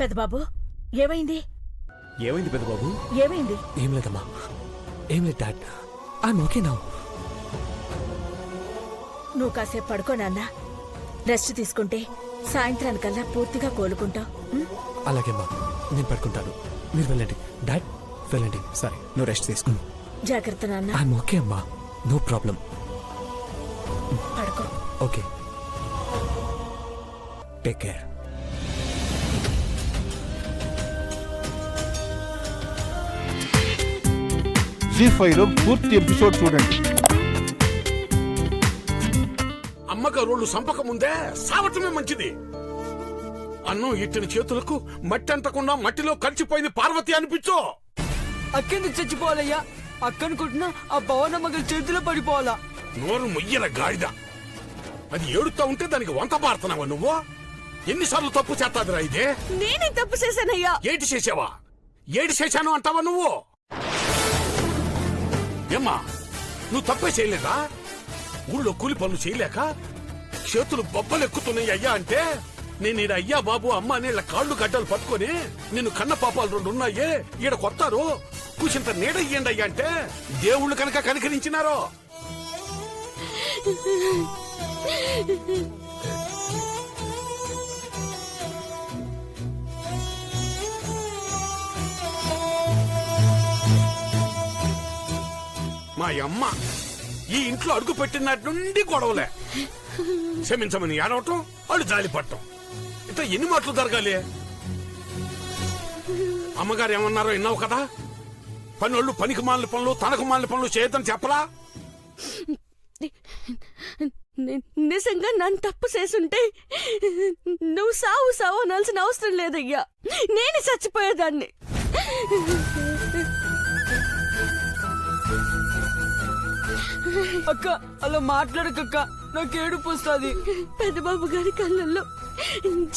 పెద్దబాబు ఏమైంది? ఏమైంది పెద్దబాబు? ఏమైంది? ఏం లేదమ్మా, ఏం లేదు డాడ్. I'm okay now. నువ్వు కాసేపు పడుకో నాన్న. రెస్ట్ తీసుకుంటే సాయంత్రానికల్లా పూర్తిగా కోలుకుంటావు. అలాగేమ్మా, నేను పడుకుంటాను. మీరు వెళ్ళండి డాడ్, వెళ్ళండి. సరే, నువ్వు రెస్ట్ తీసుకో. జాగ్రత్త నాన్న. ఐఎమ్ ఓకే అమ్మా, నో ప్రాబ్లం. పడుకో. Okay, take care. జీ5లో పూర్తి ఎపిసోడ్ చూడండి. అమ్మగారోళ్ళు సంపక ముందే సావటమే మంచిది. అన్నం ఇట్టిన చేతులకు మట్టి అంటకుండా మట్టిలో కలిసిపోయింది పార్వతి అనిపించో. అక్కెందుకు చచ్చిపోవాలయ్యా? అక్కనుకుంటున్నా ఆ భవనమ్మగల చేతిలో పడిపోవాలా? నోరు మొయ్యల గాడిద. అది ఏడుతా ఉంటే దానికి వంత పాడుతున్నావా నువ్వు? ఎన్నిసార్లు తప్పు చేస్తాదిరా ఇదే? నేనే తప్పు చేశానయ్యా. ఏటి చేసావా? ఏటి చేశాను అంటావా నువ్వు? ఏమ్మా, నువ్వు తప్పే చేయలేదా? ఊళ్ళో కూలి పనులు చేయలేక చేతులు బొబ్బలు ఎక్కుతున్నాయి అయ్యా అంటే నేను ఈడ అయ్యా బాబు అమ్మ నీళ్ళ కాళ్ళు గడ్డలు పట్టుకొని నిన్ను కన్న పాపాలు 2 ఉన్నాయే ఈడ కొత్తారు కూసింత నీడ ఇయ్యండి అయ్యా అంటే దేవుళ్ళు కనుక కనికరించినారో. మా అమ్మ ఈ ఇంట్లో అడుగు పెట్టినట్టు నుండి గొడవలే. క్షమించమని ఏడవటం, వాళ్ళు జాలి పట్టం, ఇట్లా ఎన్ని మాటలు జరగాలి? అమ్మగారు ఏమన్నారో విన్నావు కదా, పనోళ్ళు పనికి మాలిన పనులు తనకు మాలిన పనులు చేయొద్దని చెప్పలా? నిజంగా నన్ను తప్పు చేసుంటే నువ్వు సావు సావు అనాల్సిన అవసరం లేదయ్యా. నేనే చచ్చిపోయేదాన్ని. అక్క అలా మాట్లాడకక్క, నాకు ఏడుపు వస్తుంది. పెద్దబాబు గారి కళ్ళల్లో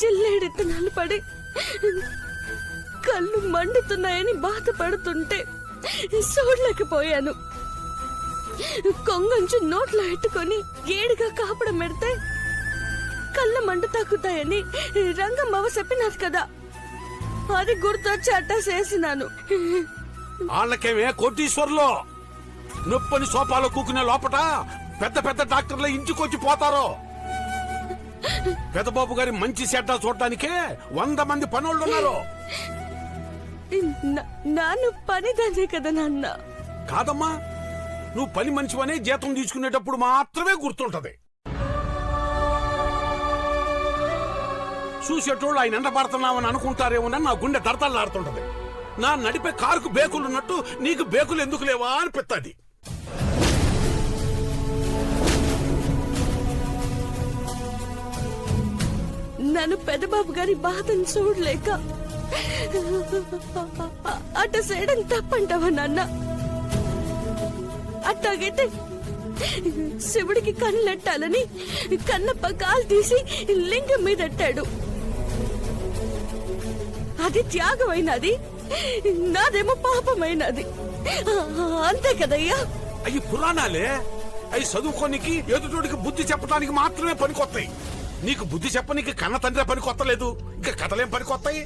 జిల్లేడెత్తునాలు పడి కళ్ళు మండుతున్నాయని బాధపడుతుంటే చూడలేకపోయాను. కొంగంచు నోట్లో ఎట్టుకొని ఏడుగా కాపడం పెడితే కళ్ళ మంట తాకుతాయని రంగమ్మవ చెప్పినారు కదా, అది గుర్తొచ్చి అట్టా చేసినాను. వాళ్ళకేమే కోటీశ్వర్లో నొప్పని సోఫాలో కూకునే లోపట పెద్ద పెద్ద డాక్టర్లు ఇంటికొచ్చి పోతారు. పెద్దబాబు గారి మంచి చెడ్డ చూడటానికే 100 మంది పనోళ్ళు ఉన్నారు. నాను పనిదానే కదా నాన్న. కాదమ్మా, నువ్వు పని మనిషివనే జీతం తీసుకునేటప్పుడు మాత్రమే గుర్తుంటది. చూసేటోళ్ళు ఆయన ఎండ పడుతున్నామని అనుకుంటారేమోనని నా గుండె దడతలాడుతుంటది. నా నడిపే కారుకు బేకులున్నట్టు నీకు బేకులు ఎందుకు లేవా అనిపిస్తుంది. నన్ను పెద్దబాబు గారి బాధను చూడలేక అట్ట చేయడం తప్పంటావా నాన్న? అట్టాగైతే శివుడికి కళ్ళెట్టాలని కన్నప్ప కాలు తీసి లింగం మీద ఎట్టాడు. అది త్యాగమైనది, నాదేమో పాపమైనది. అంతే కదయ్యా? అవి పురాణాలే. అవి చదువుకోనికి ఎదుటోడికి బుద్ధి చెప్పడానికి మాత్రమే పనికొస్తాయి. నీకు బుద్ధి చెప్పనికి కన్న తండ్రి పని కొత్తలేదు, ఇంకా కథలేం పని కొత్తాయి?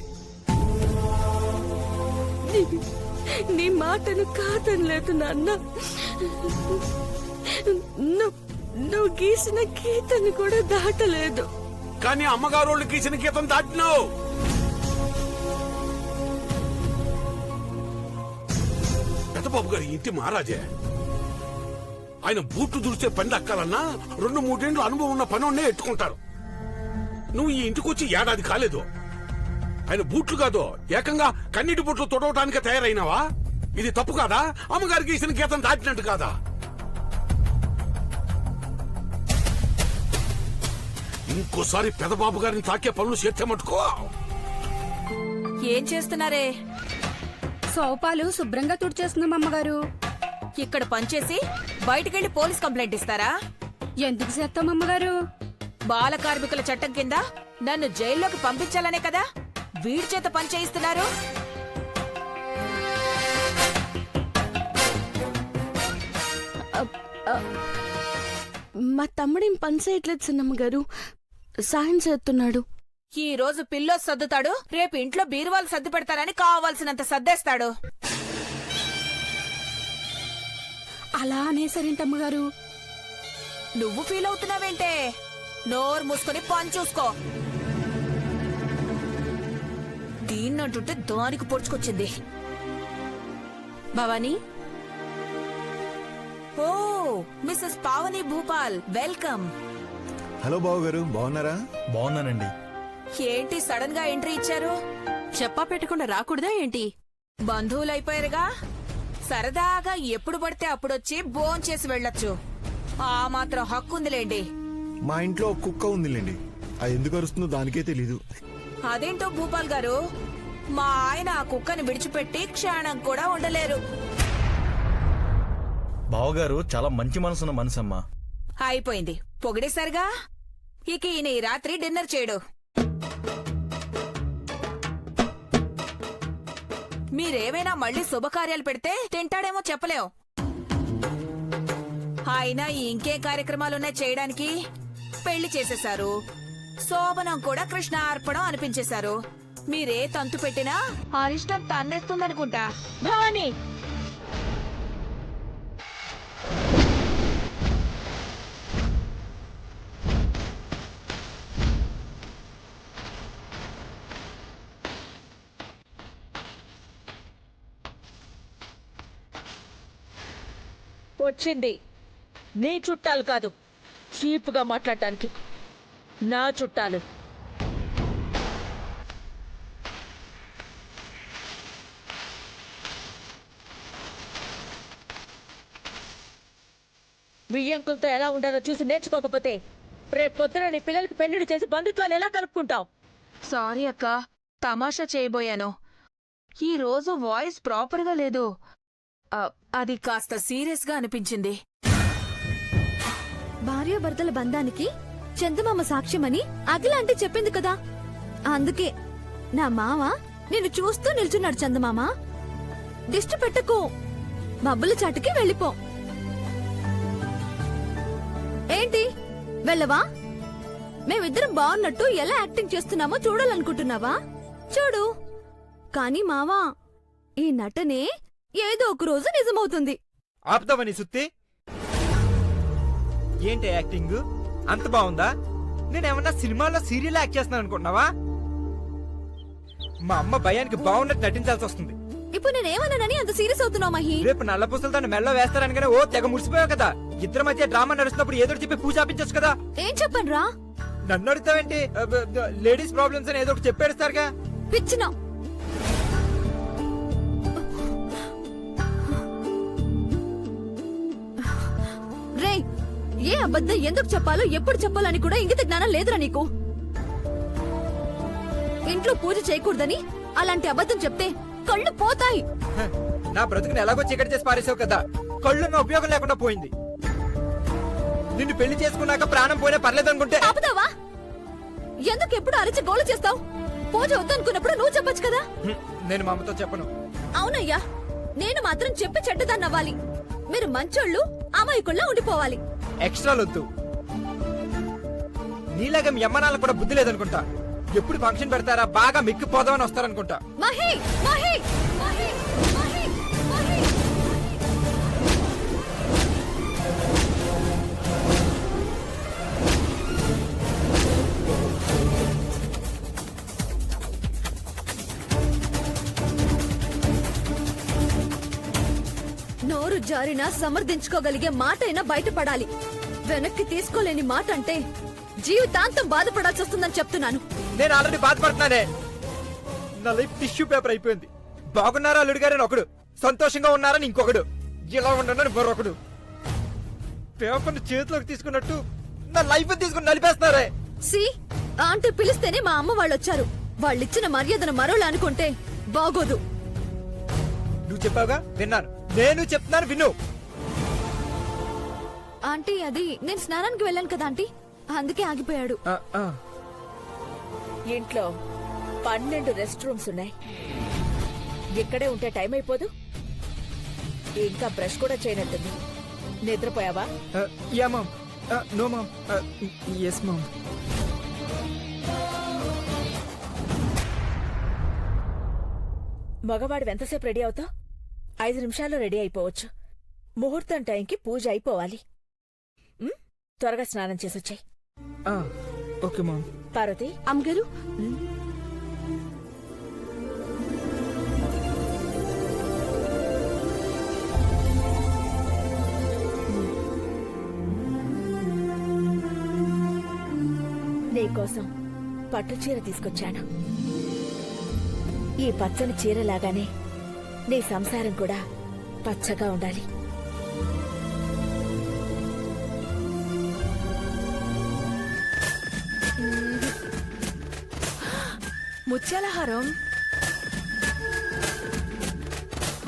నీ మాటను కాదనలేదు నాన్న. నువ్వు గీసిన గీతను కూడా దాటలేదు. కానీ అమ్మగారోళ్ళు గీసిన గీతం దాటినావు. పెద్దబాబు గారి ఇంటి మహారాజే. ఆయన బూట్లు దుడిచే పని దక్కాలన్నా 2-3 ఏళ్ళు అనుభవం ఉన్న పని ఎట్టుకుంటారు. నువ్వు ఈ ఇంటికొచ్చి ఏడాది కాలేదు. ఆయన బూట్లు కాదు, ఏకంగా కన్నీటి బూట్లు తొడవటానికి తయారైనావా? ఇది తప్పు కాదా? అమ్మగారికి గీసిన గీతం దాటినట్టు కాదా? ఇంకోసారి పెదబాబు గారిని తాకే పనులు చేస్తే మట్టుకో. ఏం చేస్తున్నారే? సోపాలు శుభ్రంగా తుడిచేస్తున్నాం అమ్మగారు. ఇక్కడ పనిచేసి బయటకెళ్లి పోలీస్ కంప్లైంట్ ఇస్తారా? ఎందుకు చేస్తాం అమ్మగారు? బాల కార్మికుల చట్టం కింద నన్ను జైల్లోకి పంపించాలనే కదా వీడి చేత పని చేయిస్తున్నారు. మా తమ్ముడేం పని చేయట్లేదు చిన్నమ్మ గారు, సాయం చేస్తున్నాడు. ఈ రోజు పిల్లో సర్దుతాడు, రేపు ఇంట్లో బీరువాలు సర్ది పెడతారని కావాల్సినంత సర్దేస్తాడు. అలా అనేసరేంటమ్మగారు? నువ్వు ఫీల్ అవుతున్నావేంటే? నోరు మూసుకొని పని చూసుకో. దీన్నంటుంటే దానికి పొడుచుకొచ్చింది. Bhavani, oh Mrs Pavani Bhupal, welcome. Hello బావు గారు, బాగున్నారా? బాగున్నానండి. ఏంటి సడన్ గా ఎంట్రీ ఇచ్చారు? చెప్పా పెట్టకుండా రాకూడదా ఏంటి? బంధువులైపోయారుగా, సరదాగా ఎప్పుడు పడితే అప్పుడొచ్చి భోంచేసి వెళ్ళొచ్చు. ఆ మాత్రం హక్కు ఉందిలేండి. మా ఇంట్లో ఒక కుక్క ఉందిలేండి, అది ఎందుకు అరుస్తుందో దానికే తెలీదు. అదేంటో భూపాల్ గారు, మా ఆయన ఆ కుక్కని విడిచిపెట్టి క్షణం కూడా ఉండలేరు. బావగారు చాలా మంచి మనసున్న మనసమ్మా. అయిపోయింది, పొగిడేసరిగా. ఇక ఈయన ఈ రాత్రి డిన్నర్ చేయడు. మీరేమైనా మళ్ళీ శుభకార్యాలు పెడితే తింటాడేమో చెప్పలేం. అయినా ఇంకే కార్యక్రమాలున్నాయి చేయడానికి? పెళ్లి చేసేశారు, శోభనం కూడా కృష్ణార్పణం అనిపించేశారు. మీరే తంతు పెట్టినా అరిష్టం తన్నేస్తుందనుకుంటా. భవాని, వచ్చింది నీ చుట్టాలు కాదు, చీప్గా మాట్లాడటానికి. నా చుట్టాలు. బియ్యంకులతో ఎలా ఉండాలో చూసి నేర్చుకోకపోతే రేపు పొద్దున నీ పిల్లలకి పెళ్లిళ్ళు చేసి బంధుత్వాలు ఎలా కలుపుకుంటావు? సారీ అక్క, తమాషా చేయబోయాను. ఈ రోజు వాయిస్ ప్రాపర్ గా లేదు. అది కాస్త సీరియస్ గా అనిపించింది. భార్యాభర్తల బంధానికి చందమామ సాక్ష్యమని అఖిలాంటి చెప్పింది కదా, అందుకే నా మామ నిన్ను చూస్తూ నిల్చున్నాడు. చందమామ, దిష్టి పెట్టకు, మబ్బుల చాటుకి వెళ్ళిపో. ఏంటి వెళ్ళవా? మేమిద్దరం బాగున్నట్టు ఎలా యాక్టింగ్ చేస్తున్నామో చూడాలనుకుంటున్నావా? చూడు. కాని మావా, ఈ నటనే ఏదో ఒక రోజు నిజమవుతుంది. ఆపుతావని సుత్తి. ఏంటి యాక్టింగ్ అంత బాగుందా? నేనేమన్నా సినిమాలో సీరియల్ యాక్ట్ చేస్తున్నాను అనుకుంటున్నావా? మా అమ్మ భయానికి బాగున్నట్టు నటించాల్సి వస్తుంది. ఇప్పుడు నేనేమన్నానని అంత సీరియస్ అవుతున్నావు మహి? రేపు నల్ల పూసలు దాన్ని మెల్లో వేస్తారనగానే ఓ తెగ ముడిసిపోయావు కదా. ఇద్దరి మధ్య డ్రామా నడుస్తున్నప్పుడు ఏదో చెప్పి పూజ ఆపించచ్చు కదా. ఏం చెప్పనురా? నన్ను అడుగుతావేంటి? లేడీస్ ప్రాబ్లమ్స్ అని ఏదో ఒకటి చెప్పేస్తారుగా. పిచ్చినా. రే, ఏ అబద్ధం ఎందుకు చెప్పాలో ఎప్పుడు చెప్పాలని కూడా ఇంగిత జ్ఞానం లేదురా నీకు. ఇంట్లో పూజ చేయకూడదని అలాంటి అబద్ధం చెప్తే కళ్ళు పోతాయి. నా బ్రతుకుని ఎలాగో చీకటి చేసి పారేసావు కదా, కళ్ళున్న ఉపయోగం లేకుండా పోయింది. నిన్ను పెళ్లి చేసుకున్నాక ప్రాణం పోయినా పర్లేదనుకుంటే ఆపుతావా? ఎందుకు ఎప్పుడు అరిచి గోలు చేస్తావు? పూజ వద్దనుకున్నప్పుడు నువ్వు చెప్పొచ్చు కదా. నేను మా అమ్మతో చెప్పను. అవునయ్యా, నేను మాత్రం చెప్పి చెడ్డదాన్నవ్వాలి. మీరు మంచోళ్ళు అమాయకుల్లా ఉండిపోవాలి. ఎక్స్ట్రాలొద్దు. నీలాగా మీ అమ్మనాలకు కూడా బుద్ధి లేదనుకుంటా. ఎప్పుడు ఫంక్షన్ పెడతారా బాగా మిక్కిపోదామని వస్తారనుకుంటా. మహి, మహి, మహి, మహి, మహి. నోరు జారినా సమర్థించుకోగలిగే మాట అయినా బయటపడాలి. వెనక్కి తీసుకోలేని మాట అంటే జీవితాంతం బాధపడాల్సి వస్తుందని చెప్తున్నాను. నేను ఆల్రెడీ బాధపడుతున్నానే. నా లైఫ్ టిష్యూ పేపర్ అయిపోయింది. బాగున్నారా అల్లుడు గారని ఒకడు, సంతోషంగా ఉన్నారని ఇంకొకడు, ఇలా ఉండనని మరొకడు. పేపర్ చేతిలోకి తీసుకున్నట్టు నా లైఫ్ తీసుకుని నలిపేస్తున్నారే. సి ఆంటీ పిలిస్తేనే మా అమ్మ వాళ్ళు వచ్చారు. వాళ్ళిచ్చిన మర్యాదను మరోలా అనుకుంటే బాగోదు. నువ్వు చెప్పావుగా, విన్నాను. నేను చెప్తున్నాను, విను. ఆంటీ, అది నేను స్నానానికి వెళ్ళాను కదా ఆంటీ, అందుకే ఆగిపోయాడు. ఇంట్లో 12 రెస్ట్ రూమ్స్ ఉన్నాయి. ఇక్కడే ఉంటే టైం అయిపోదు. ఇంకా బ్రష్ కూడా చేయనట్టుంది. నిద్రపోయావా? Yeah mom. No mom. Yes mom. మగవాడు ఎంతసేపు రెడీ అవుతావు? 5 నిమిషాల్లో రెడీ అయిపోవచ్చు. ముహూర్తం టైంకి పూజ అయిపోవాలి. త్వరగా స్నానం చేసొచ్చాయి. Okay ma'am. పార్వతి, అమ్మగారు నీకోసం పట్టు చీర తీసుకొచ్చాను. ఈ పచ్చని చీరలాగానే నీ సంసారం కూడా పచ్చగా ఉండాలి. ముత్యాలహారం.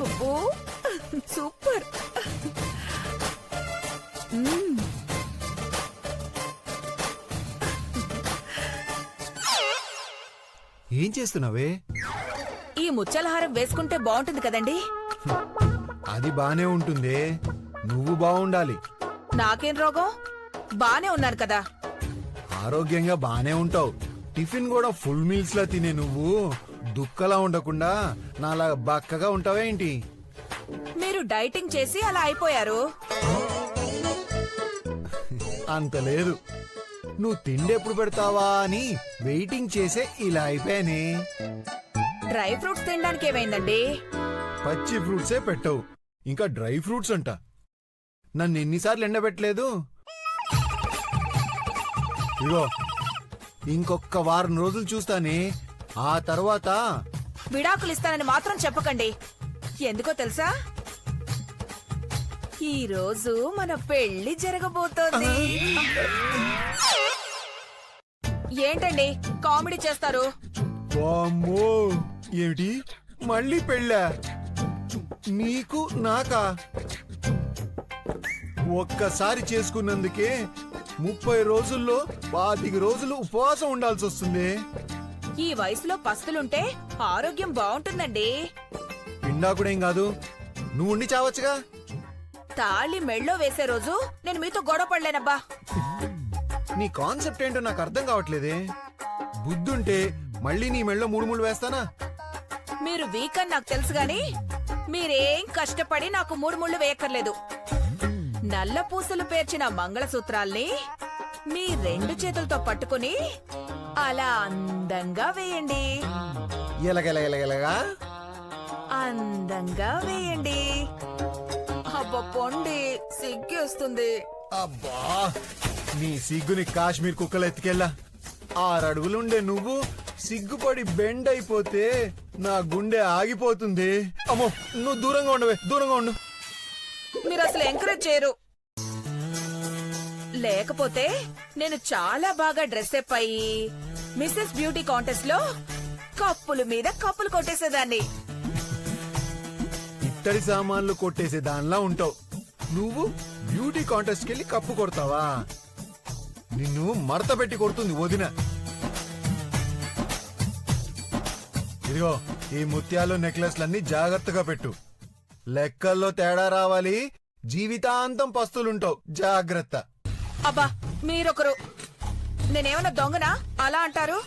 అబ్బో, సూపర్. ఏం చేస్తున్నావే? ఈ ముత్యాలహారం వేసుకుంటే బాగుంటుంది కదండి. అది బానే ఉంటుంది, నువ్వు బాగుండాలి. నాకేం రోగం? బానే ఉన్నాను కదా. ఆరోగ్యంగా బానే ఉంటావు. టిఫిన్ కూడా ఫుల్ మీల్స్ లా తినే నువ్వు దుక్కలా ఉండకుండా నాలా బక్కగా ఉంటావేంటి? మీరు డైటింగ్ చేసి అలా అయిపోయారు. అంత లేదు, నువ్వు తిండి ఎప్పుడు పెడతావా అని వెయిటింగ్ చేసే ఇలా అయిపోయానే. డ్రై ఫ్రూట్స్ తినడానికి ఏమైందండి? పచ్చి ఫ్రూట్సే పెట్టవు, ఇంకా డ్రై ఫ్రూట్స్ అంట. నన్ను ఎన్నిసార్లు ఎండబెట్టలేదు. ఇగో ఇంకొక వారం రోజులు చూస్తానే, ఆ తర్వాత విడాకులు ఇస్తానని మాత్రం చెప్పకండి. ఎందుకో తెలుసా? ఈ రోజు మన పెళ్లి జరగబోతోంది. ఏంటండి కామెడీ చేస్తారు? వామ్మో, ఏమిటి మళ్ళీ పెళ్ళా? నీకు నాకా? ఒక్కసారి చేసుకున్నందుకే 30 రోజుల్లో 25 రోజులు ఉపవాసం ఉండాల్సి వస్తుంది. ఈ వయసులో పస్తులుంటే ఆరోగ్యం బాగుంటుందండి. పిండాకుడేం కాదు, నువ్వు ఉండి చావచ్చుగా. తాళి మెళ్ళో వేసే రోజు నేను మీతో గొడవ పడలేనబ్బా. నీ కాన్సెప్ట్ ఏంటో నాకు అర్థం కావట్లేదే. బుద్ధుంటే మళ్ళీ నీ మెళ్ళో 3 ముళ్ళు వేస్తానా? మీరు వీక్ అని నాకు తెలుసు గాని మీరేం కష్టపడి నాకు 3 ముళ్ళు వేయక్కర్లేదు. నల్ల పూసలు పేర్చిన మంగళసూత్రాల్ని మీ 2 చేతులతో పట్టుకుని అలా అందంగా వేయండి. ఎలగెలగెలగెలగా అందంగా వేయండి. అబ్బా పొండి, సిగ్గేస్తుంది. అబ్బా, నీ సిగ్గుని కాశ్మీర్ కుక్కలు ఎత్తుకెళ్ళా. 6 అడుగులుండే నువ్వు సిగ్గుపడి బెండ్ అయిపోతే నా గుండె ఆగిపోతుంది. అమ్మో, నువ్వు దూరంగా ఉండవే, దూరంగా ఉండు. మీరు అసలు ఎంకరేజ్ చేయరు. లేకపోతే నేను చాలా బాగా డ్రెస్ అప్ అయ్యి మిస్సెస్ బ్యూటీ కాంటెస్ట్ లో కప్పుల మీద కప్పులు కొట్టేసేదాన్ని. ఇత్తడి సామాన్లు కొట్టేసే దానిలా ఉంటావు. నువ్వు బ్యూటీ కాంటెస్ట్ కెళ్ళి కప్పు కొడతావా? నిన్ను మడత పెట్టి కొడుతుంది వదిన. ఇదిగో ఈ ముత్యాలు నెక్లెస్లన్నీ జాగ్రత్తగా పెట్టు. లెక్కల్లో తేడా రావాలి, జీవితాంతం పస్తులుంటావు. జాగ్రత్త. అబ్బా మీరొకరు. నేనేమన్నా దొంగనా అలా అంటారు?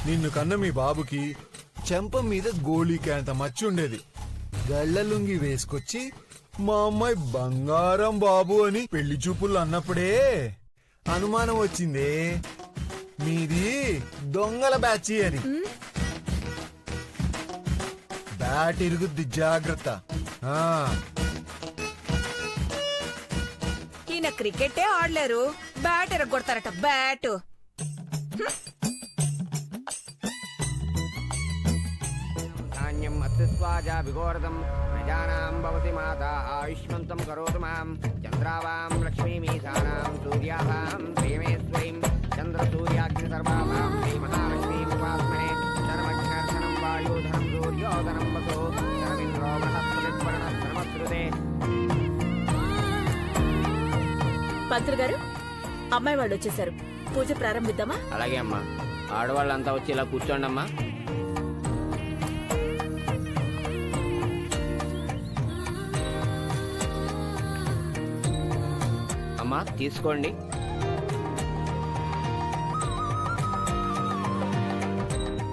నిన్ను కన్న మీ బాబుకి చెంప మీద గోళీకేంత మచ్చి ఉండేది. గళ్ళలుంగి వేసుకొచ్చి మా అమ్మాయి బంగారం బాబు అని పెళ్లి చూపులు అన్నప్పుడే అనుమానం వచ్చిందే మీది దొంగల బ్యాచి అని. బ్యాట్ ఇరుగుద్ది, జాగ్రత్త. ఈయన క్రికెటే ఆడలేరు, బ్యాట్ ఎరగొడతారట. బ్యాట్ ధాన్యం అస్తిస్వాజా విగోరదం ప్రజానాం భవతి మాత ఆయుష్మంతం కరోతు మాం చంద్రావాం లక్ష్మీమీశానాం సూర్యాభాం ప్రేమేశ్వరీం చంద్ర సూర్యాగ్ని సర్వాభాం శ్రీ మహాలక్ష్మీం ఉపాస్మహే శరమగ్నర్ధనం వాయుధనం సూర్యోధనం వసో శరమింద్రో బృహస్పతిర్వరుణ శ్రమశ్రుతే. పంతులు గారు, అమ్మాయి వాళ్ళు వచ్చేసారు. పూజ ప్రారంభిద్దామా? అలాగే అమ్మా, ఆడవాళ్ళంతా వచ్చి ఇలా కూర్చోండి అమ్మా. అమ్మా తీసుకోండి.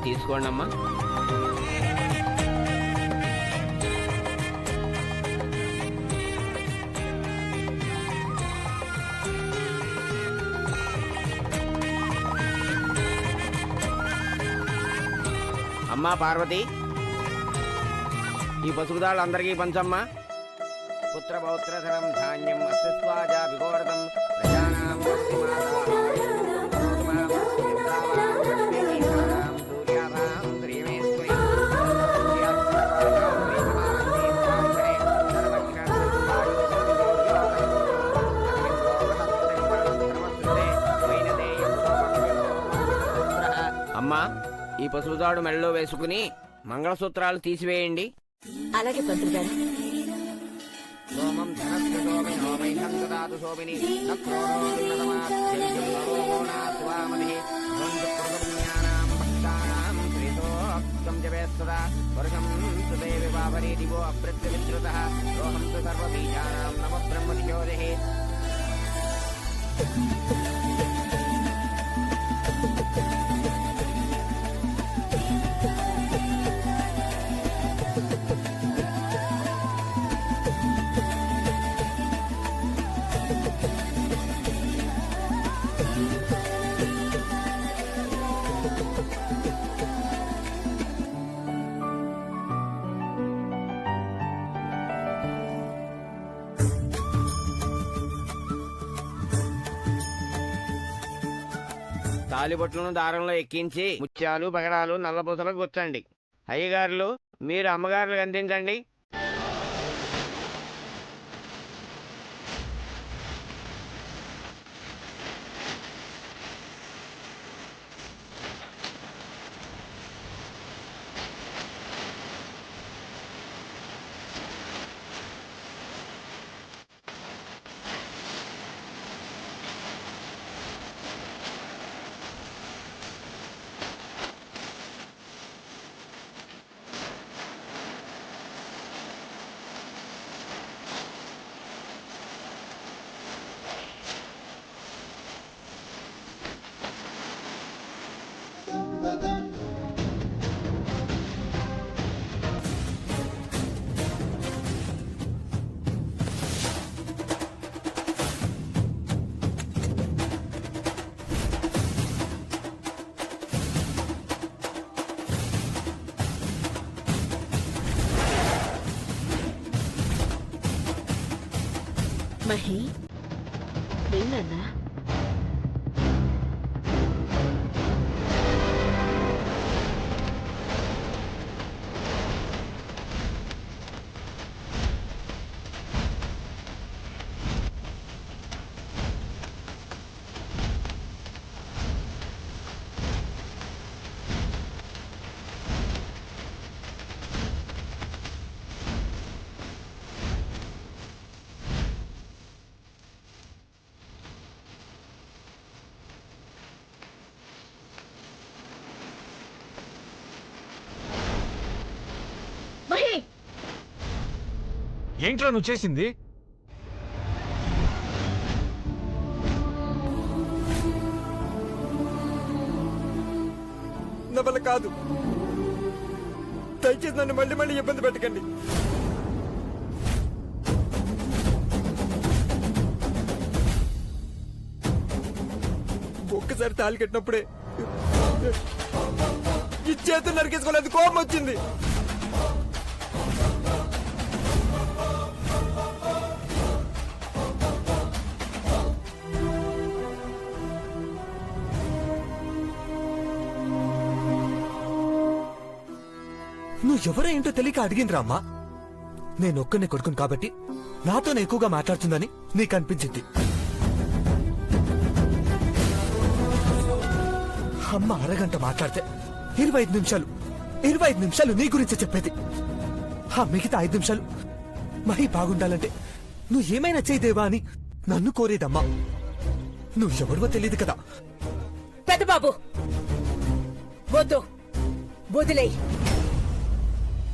తీసుకోండి అమ్మా. అమ్మా పార్వతి, ఈ పసుపుదాళ్ళు అందరికీ పంచమ్మా. పుత్ర పౌత్రధనం ధాన్యం అస్వాజా విగోరదం ప్రజానాం అమ్మా, ఈ పసుపుదాడు మెడలో వేసుకుని మంగళసూత్రాలు తీసివేయండి. అలాగే పంతులు గారు. సోమం ధనస్య శోభిని హోమైనం దదాతు శోభిని నక్రోణోన్నతమాస్వామధి ధ్వంజప్రదజ్ఞానాం భక్తానాం శ్రీతోక్తం జపేస్తదా వర్షం సుదేవి బాబరీ దివో అప్రత్యవిశ్రుతః సోహం తు సర్వబీజానాం నవ బ్రహ్మదిశోదేహే. తాలిబొట్లను దారంలో ఎక్కించి ముత్యాలు పగడాలు నల్లపూసలకు గుచ్చండి. అయ్యగారులు, మీరు అమ్మగారులకు అందించండి. మహి, విన్నా? ఏంట్రా నువ్వు చేసింది? నా వల్ల కాదు. దయచేసి నన్ను మళ్ళీ మళ్ళీ ఇబ్బంది పెట్టకండి. ఒక్కసారి తాళి కట్టినప్పుడే ఈ చేతులు నరికేసుకోలేదు, కోపం వచ్చింది. నువ్వు ఎవరో ఏంటో తెలియక అడిగిందిరా అమ్మా. నేనొక్కనే కొడుకును కాబట్టి నాతోనే ఎక్కువగా మాట్లాడుతుందని నీకు అనిపించింది. అమ్మ అరగంట మాట్లాడితే 25 నిమిషాలు నీ గురించి చెప్పేది. ఆ మిగతా 5 నిమిషాలు మహి బాగుండాలంటే నువ్వు ఏమైనా చేయదేవా అని నన్ను కోరేదమ్మా. నువ్వు ఎవరివో తెలియదు కదా. పెద్ద బాబు, వద్దు, వదిలేయి.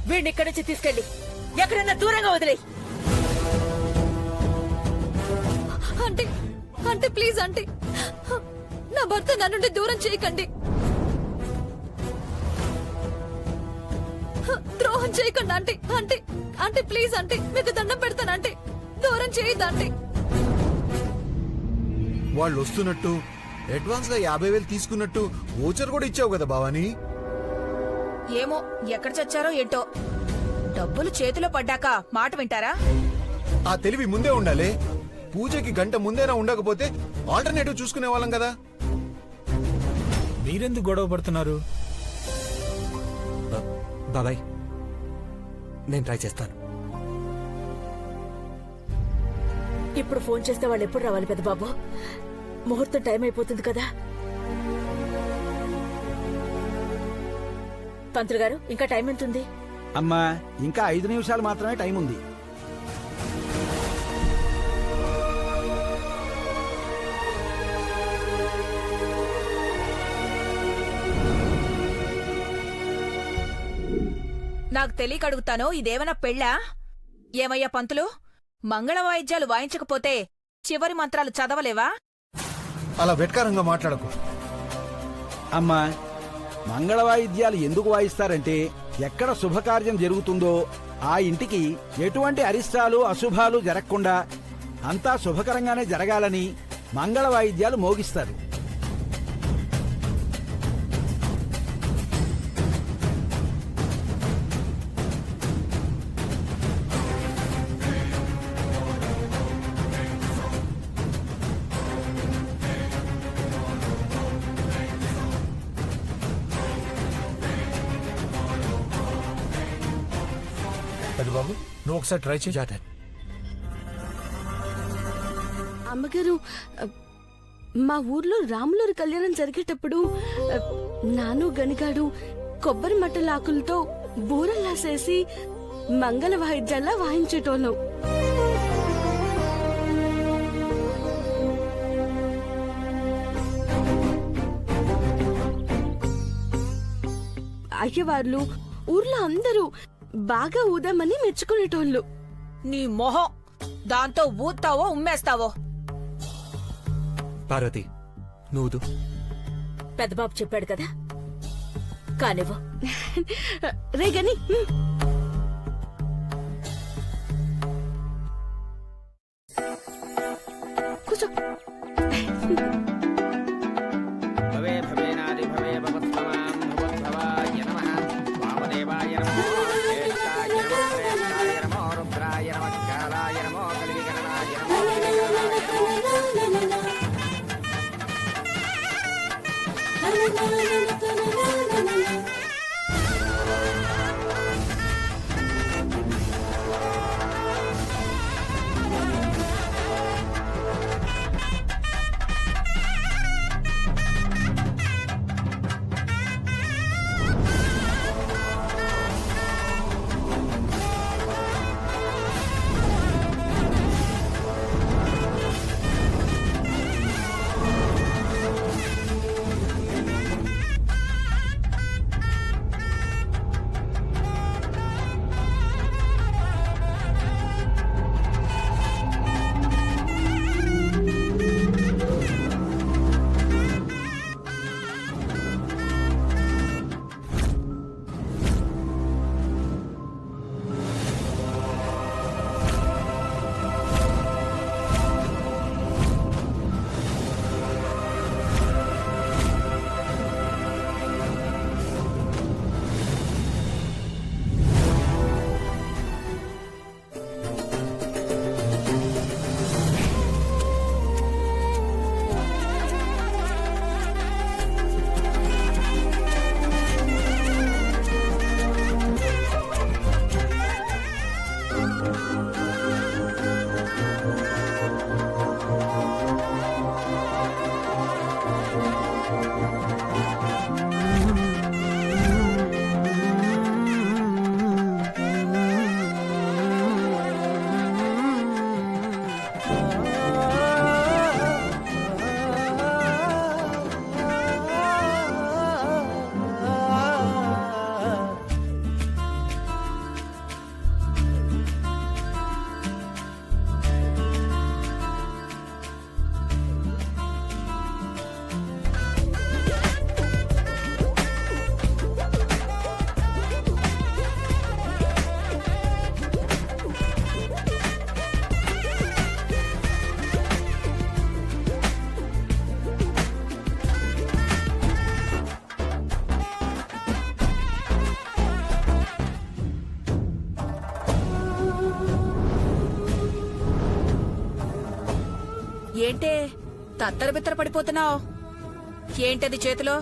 వీడిని ఇక్కడి నుంచి తీసుకెళ్ళి ఎక్కడన్నా దూరంగా వదిలేయి. అంటే అంటే ప్లీజ్ అంటే నా భర్త నా నుండి దూరం చేయకండి. ద్రోహం చేయకండి అంటే అంటే అంటే ప్లీజ్ అంటే మీకు దండం పెడతానంటే దూరం చేయదంటే. వాళ్ళు వస్తున్నట్టు అడ్వాన్స్ గా 50,000 తీసుకున్నట్టు ఓచర్ కూడా ఇచ్చావు కదా భవానీ. ఏమో ఎక్కడ చచ్చారో ఏంటో. డబ్బులు చేతిలో పడ్డాక మాట వింటారా? ఆ తెలివి ముందే ఉండాలి. పూజకి గంట ముందేనా ఉండకపోతే ఆల్టర్నేటివ్ చూసుకునే వాళ్ళం కదా. మీరెందుకు గొడవ పడుతున్నారు? బాబాయ్ నేను ట్రై చేస్తాను. ఇప్పుడు ఫోన్ చేస్తే వాళ్ళు ఎప్పుడు రావాలి పెద్ద బాబు? ముహూర్తం టైం అయిపోతుంది కదా. పంతులు గారు ఇంకా టైం ఎంత ఉంది? అమ్మా ఇంకా 5 నిమిషాలు మాత్రమే టైం ఉంది. నాకు తెలియక అడుగుతాను, ఇదేమన్నా పెళ్ళా? ఏమయ్యా పంతులు, మంగళ వాయిద్యాలు వాయించకపోతే చివరి మంత్రాలు చదవలేవా? అలా వెట్కారంగా మాట్లాడకు. అమ్మా మంగళ వాయిద్యాలు ఎందుకు వాయిస్తారంటే ఎక్కడ శుభకార్యం జరుగుతుందో ఆ ఇంటికి ఎటువంటి అరిష్టాలు అశుభాలు జరగకుండా అంతా శుభకరంగానే జరగాలని మంగళ వాయిద్యాలు మోగిస్తారు. బాబు నువ్వు ఒకసారి ట్రై చేయి. అమ్మగారు, మా ఊర్లో రాములూరి కళ్యాణం జరిగేటప్పుడు నాను గనిగాడు కొబ్బరి మట్టల ఆకులతో బూరల్లాసేసి మంగళ వాయిద్యాల్లా వాయించేటోళ్ళం. అయ్యవార్లు ఊర్లో అందరూ బాగా ఊదామని మెచ్చుకునేటోళ్ళు. నీ మొహం, దాంతో ఊతావో ఉమ్మేస్తావో. పార్వతి నువ్వు పెద్ద బాబు చెప్పాడు కదా, కానివ్వు. రే గని, కూర్చో. భవే భవేనాది భవే భవత్సమాం భవద్భవాయ నమః. వామదేవాయ నమో జ్యేష్ఠాయ నమో శ్రేష్ఠాయ నమో రుద్రాయ నమః కాలాయ నమో కలివిగణనాయ నమో కలివిగణనాయ నమో. ఏంటే తత్తర బిత్తర పడిపోతున్నావు? ఏంటది చేతిలో?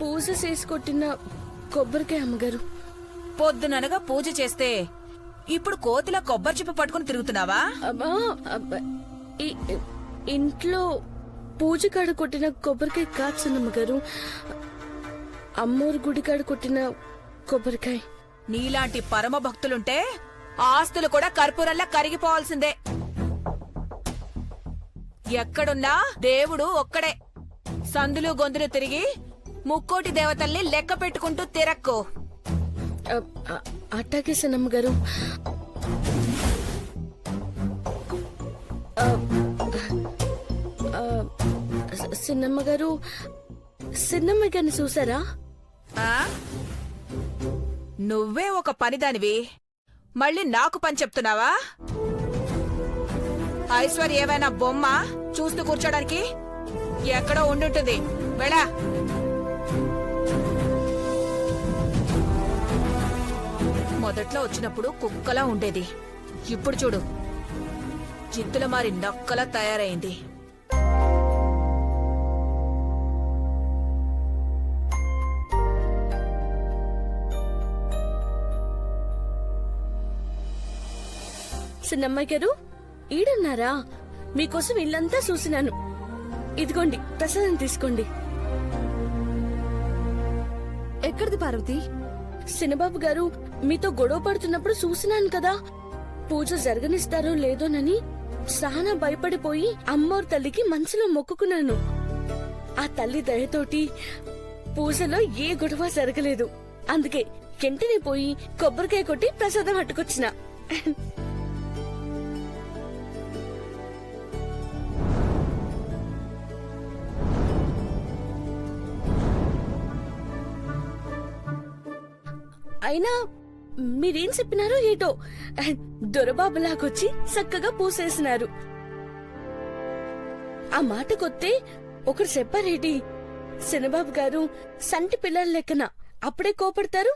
పూజ చేసి కొట్టిన కొబ్బరికాయ అమ్మగారు. పొద్దుననగా పూజ చేస్తే ఇప్పుడు కోతిలా కొబ్బరి చిప్ప పట్టుకుని తిరుగుతున్నావా? అబ్బా, అబ్బా, ఇంట్లో పూజ కాడ కొట్టిన కొబ్బరికాయ కాదు చిన్నమ్మగారు, అమ్మోరు గుడి కాడ కొట్టిన కొబ్బరికాయ. నీలాంటి పరమ భక్తులుంటే ఆస్తులు కూడా కర్పూరంలా కరిగిపోవాల్సిందే. ఎక్కడున్నా దేవుడు ఒక్కడే. సందులు గొంతులు తిరిగి ముక్కోటి దేవతల్ని లెక్క పెట్టుకుంటూ తిరక్కు. అట్టాగే చిన్నమ్మగారు. చిన్నమ్మగారు, చిన్నమ్మ గారిని చూసారా? ఆ? నువ్వే ఒక పనిదానివి, మళ్ళీ నాకు పని చెప్తున్నావా? ఐశ్వర్య ఏమైనా బొమ్మ చూస్తూ కూర్చోడానికి? ఎక్కడో ఉండుంటుంది, వెళ్ళా. మొదట్లో వచ్చినప్పుడు కుక్కలా ఉండేది, ఇప్పుడు చూడు జిత్తుల మారి నక్కలా తయారైంది. చిన్నమ్మాయి గారు ఈడున్నారా? మీకోసం ఇల్లంతా చూసినాను. ఇదిగోండి ప్రసాదం తీసుకోండి. ఎక్కడిది పార్వతి? చిన్నబాబు గారు మీతో గొడవ పడుతున్నప్పుడు చూసినాను కదా. పూజ జరగనిస్తారో లేదోనని చాలా భయపడిపోయి అమ్మోరు తల్లికి మనసులో మొక్కుకున్నాను. ఆ తల్లి దయతోటి పూజలో ఏ గొడవ జరగలేదు. అందుకే వెంటనే పోయి కొబ్బరికాయ కొట్టి ప్రసాదం అట్టుకొచ్చిన. అయినా మీరేం చెప్పినారో ఏటో దొరబాబులాగొచ్చి చక్కగా పూసేసినారు. ఆ మాటకొత్తే ఒకరు చెప్పారేటి, శనబాబు గారు సంటి పిల్లల లెక్కన అప్పుడే కోపడతారు,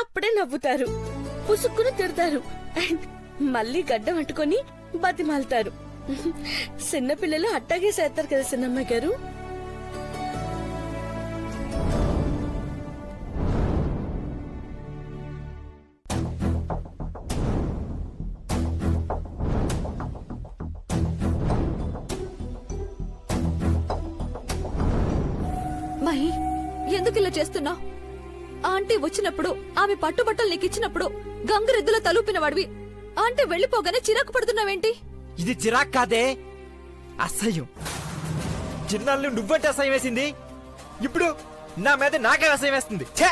అప్పుడే నవ్వుతారు, పుసుక్కును తిడతారు, మళ్ళీ గడ్డం అంటుకొని బతిమాలుతారు. చిన్నపిల్లలు అట్టాగే చేస్తారు కదా చిన్నమ్మ గారు. మహి, ఎందుకు ఇలా చేస్తున్నావు? ఆంటీ వచ్చినప్పుడు ఆమె పట్టుబట్టలు నీకిచ్చినప్పుడు గంగరెద్దుల తలూపిన వాడివి ఆంటీ వెళ్లిపోగానే చిరాకు పడుతున్నావేంటి? ఇది చిరాక్ కాదే, అసహ్యం. చిన్నాళ్ళు నువ్వంటే అసహ్యం వేసింది, ఇప్పుడు నా మీద నాకే అసహ్యం వేస్తుంది. ఛే!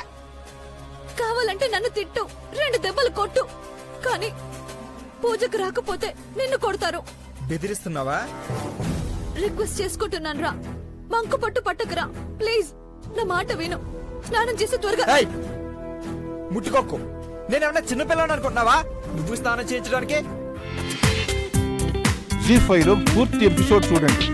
కావాలంటే నన్ను తిట్టు, 2 దెబ్బలు కొట్టు, కానీ పూజకు రాకపోతే నిన్ను కొడతారు. బెదిరిస్తున్నావా? రిక్వెస్ట్ చేసుకుంటున్నాను రా, మంకు పట్టు పట్టకురా ప్లీజ్. నా మాట విను, స్నానం చేసి త్వరగా. ముట్టుకోకు. నేనేమన్నా చిన్నపిల్లని అనుకుంటున్నావా నువ్వు స్నానం చేయించడానికి? జీ5 లో పూర్తి ఎపిసోడ్ చూడండి.